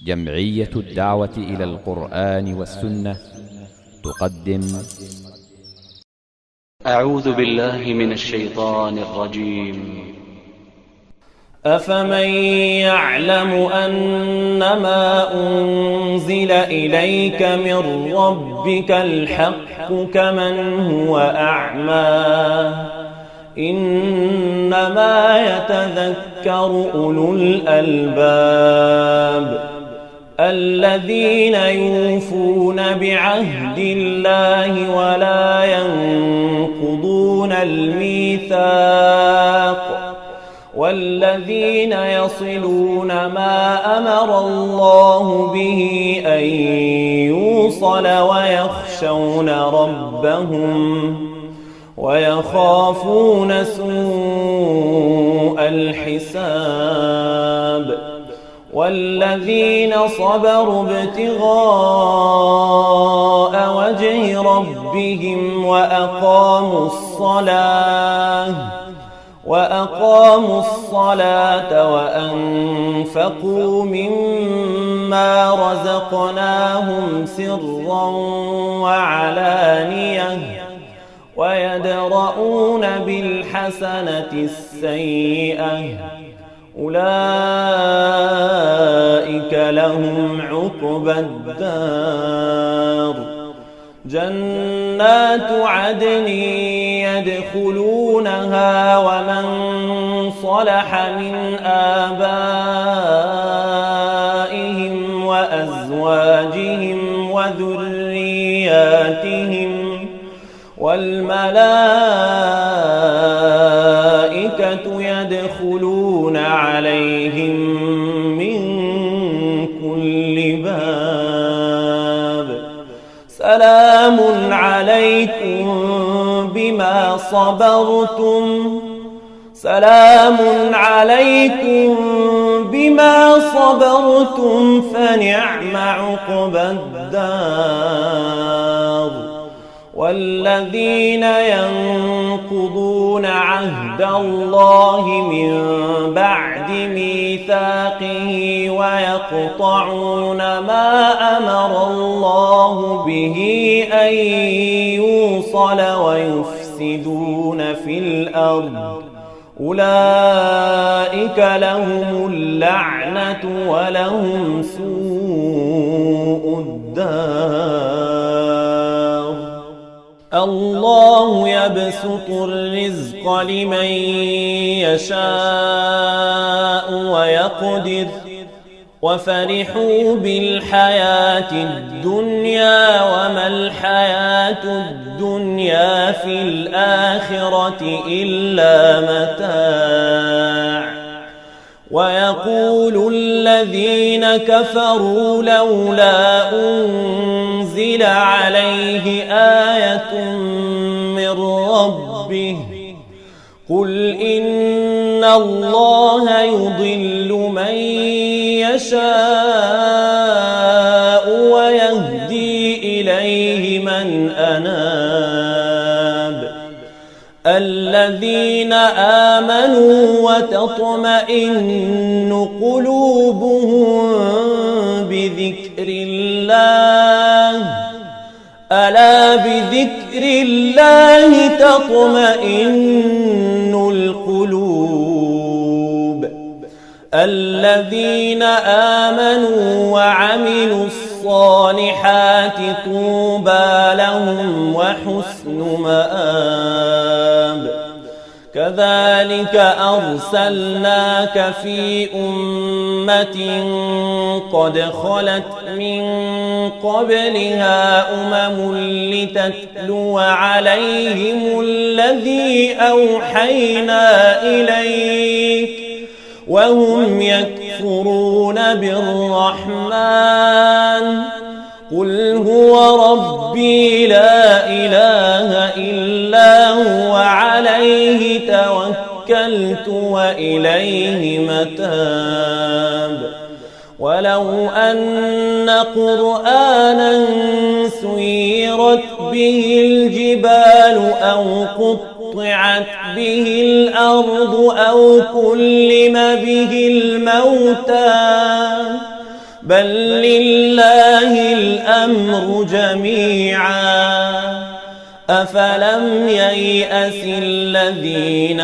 جمعية الدعوة إلى القرآن والسنة تقدم أعوذ بالله من الشيطان الرجيم. أفمن يعلم أنما أنزل إليك من ربك الحق كمن هو أعمى إنما يتذكر أولو الألباب الذين يوفون بعهد الله ولا ينقضون الميثاق والذين يصلون ما أمر الله به أن يوصل ويخشون ربهم ويخافون سوء الحساب والذين صبروا ابتغاء وجه ربهم وأقاموا الصلاة وأنفقوا مما رزقناهم سرا وعلانية ويدرؤون بالحسنة السيئة أولئك لهم عقبى الدار جنات عدن يدخلونها ومن صلح من آبائهم وأزواجهم وذرياتهم والملائكة يدخلون عليهم من كل باب سلام عليكم بما صبرتم فنعم عقبى الدار والذين ينقضون عهد الله من بعد ميثاقه ويقطعون ما أمر الله به أن يوصل ويفسدون في الأرض أولئك لهم اللعنة ولهم سوء الدار الله يبسط الرزق لمن يشاء ويقدر وفرحوا بالحياة الدنيا وما الحياة الدنيا في الآخرة إلا متاع ويقول الذين كفروا لولا أنزل عليه آية من ربه قل إن الله يضل من يشاء ويهدي إليه من أناب الذين آمنوا وتطمئن قلوبهم بذكر الله ألا بذكر الله تطمئن القلوب الذين آمنوا وعملوا الصالحات طوبى لهم وحسن مآب كذلك أرسلناك في أمة قد خلت من قبلها لتتلو عليهم الذي أوحينا إليك وهم يكفرون بالرحمن قل هو ربي لا إله إلا هو عليه توكلت وإليه متاب ولو أن قرآنا سيرت به الجبال أو قطعت به الأرض أو كلم به الموتى بل لله الأمر جميعا أفلم ييأس الذين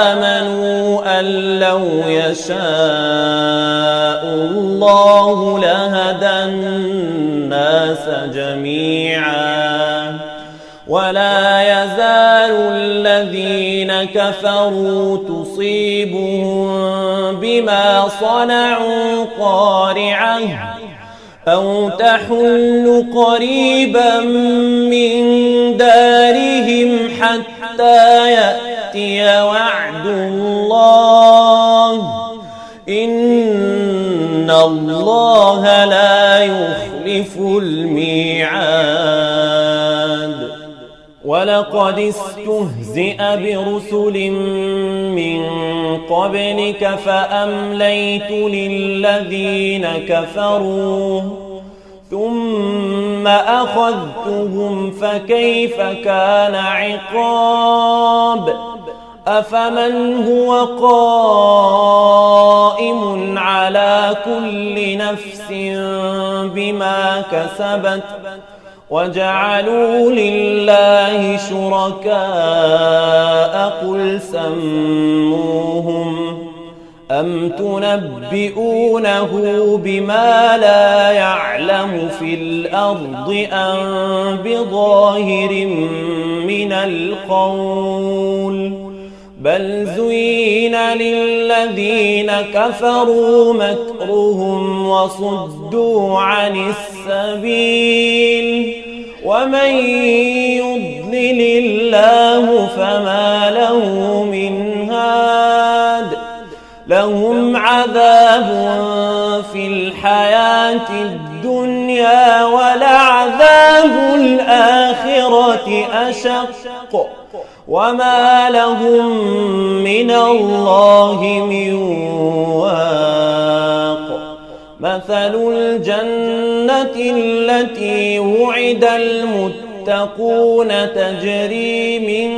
آمنوا أن لو يشاء الله لهدى الناس جميعا ولا يزال الذين كفروا تصيبهم بما صنعوا قارعة أو تحل قريبا من دارهم حتى يأتي وعد الله إن الله لا يخلف الميعاد ولقد استهزئ برسل من قبلك فأمليت للذين كفروا ثم أخذتهم فكيف كان عقاب أفمن هو قائم على كل نفس بما كسبت وجعلوا لله شركاء قل سموهم أم تنبئونه بما لا يعلم في الأرض أم بظاهر من القول بل زين للذين كفروا مكرهم وصدوا عن السبيل ومن يضلل الله فما له من هاد لهم عذاب في الحياة الدنيا ولعذاب الآخرة أشق وما لهم من الله من واق مثل الجنة التي وعد المتقون تجري من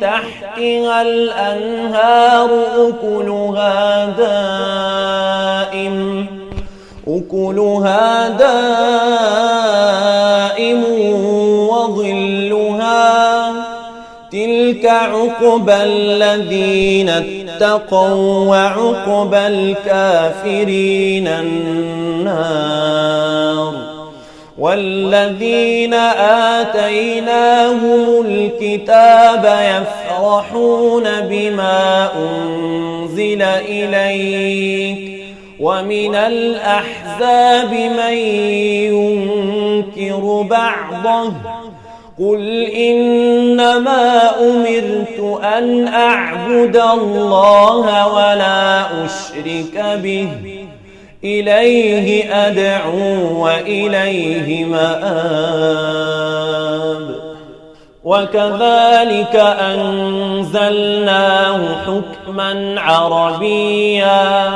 تحتها الأنهار أكلها دائم وظلها تلك عقبى الذين اتقوا وعقبى الكافرين النار والذين آتيناهم الكتاب يفرحون بما أنزل إليك ومن الأحزاب من ينكر بعضه قل إنما أمرت أن أعبد الله ولا أشرك به إليه أدعو وإليه مآب وكذلك أنزلناه حكما عربيا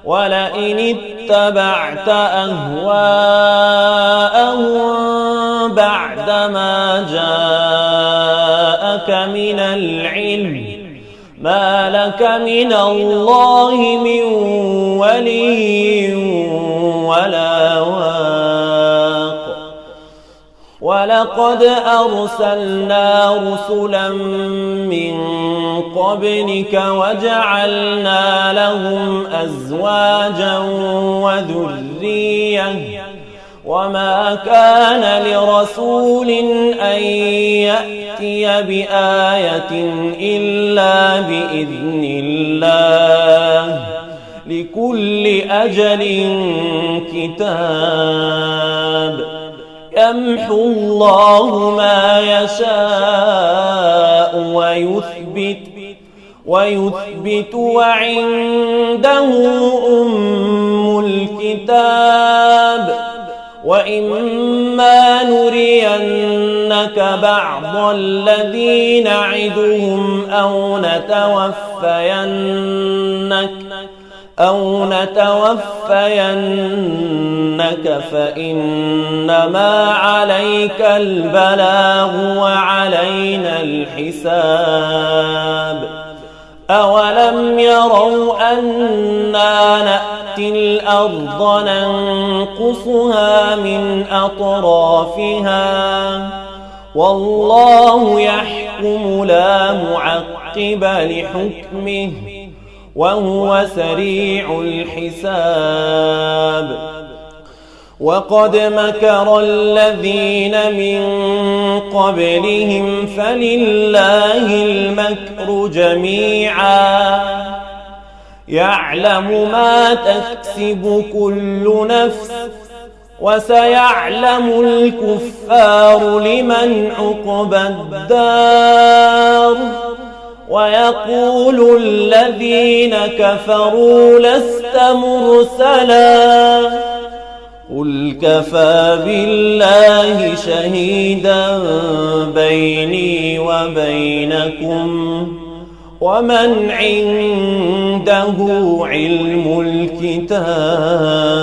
ولئن اتبعت أهواءهم بعدما جاءك من العلم ما لك من الله من ولي ولا واق ولقد أرسلنا رسلا من قبلك وجعلنا لهم أزواجا وذرية وما كان لرسول أن يأتي بآية إلا بإذن الله لكل أجل كتاب يمحو الله ما يشاء ويثبت وعنده أم الكتاب وإما نرينك بعض الذي نعدهم أو نتوفينك فإنما عليك البلاغ وعلينا الحساب أولم يروا أنا نأتي نأتي الأرض ننقصها من أطرافها والله يحكم لا معقب لحكمه وهو سريع الحساب. وقد مكر الذين من قبلهم فلله المكر جميعا يعلم ما تكسب كل نفس وسيعلم الكفار لمن عقبى الدار. ويقول الذين كفروا لست مرسلا قل كفى بالله شهيدا بيني وبينكم ومن عنده علم الكتاب.